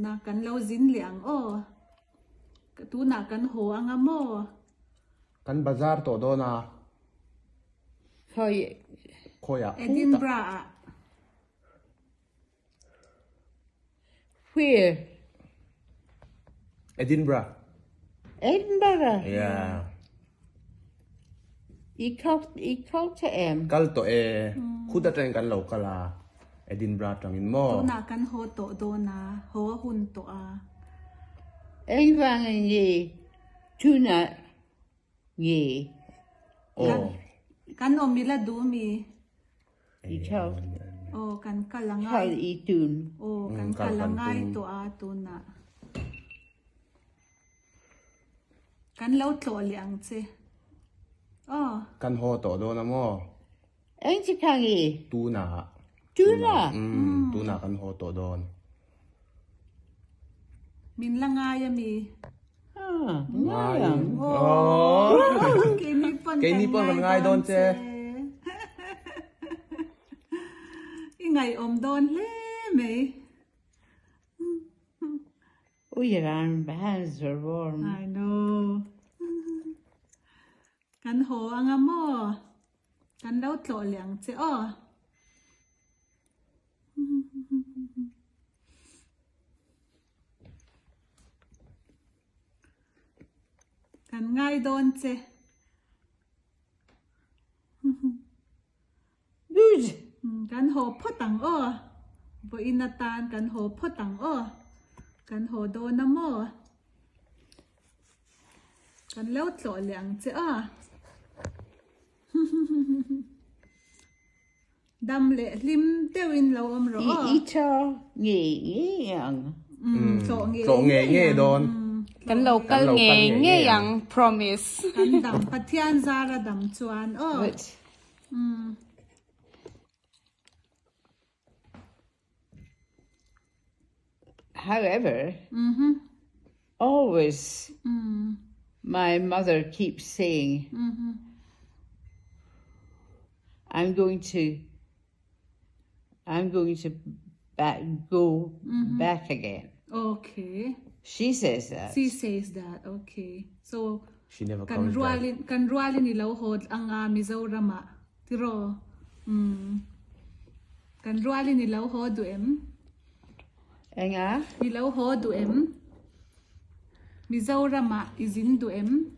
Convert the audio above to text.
na kan lo zin liang o tu na kan ho anga mo kan bazar to do na khoya Edinburgh Where? Edinburgh Edinburgh. yeah I called to em. kal to e khuda tren kan lo kala Edinburgh tangin mo tu na kan ho to do na ho hun to a Anh vang ye tuna ye. oh kan omila du mi I called o kan kalangai called I tun. o kan kalangai to a tu na kan lo to liang che oh kan ho to do na mo Anh chỉ khang ye tu na tuna. tu na kan ho to don min langaya mi Ah, ngang. oh Kay ni pon kan ngai don che Ingay om don le me Oh, your hands are warm. I know kan ho anga mo kan lo tlo liang che o kan ngai don che Good. kan ho photang o bo inatan kan ho photang o kan ho do na mo kan lo tlo liang che a dam le lim tewin lo om ro Ito ye yang. so nge don Kan local nge yang promise. kan dam pathian zara dam chuan o But however, always my mother keeps saying, I'm going to go back again. okay She says that. she says that okay so she never kan comes back rualin ni lo hod anga Zoram tiro kan rualin ni lo hod du em Enga? ni lo hod du em Zoram izin du em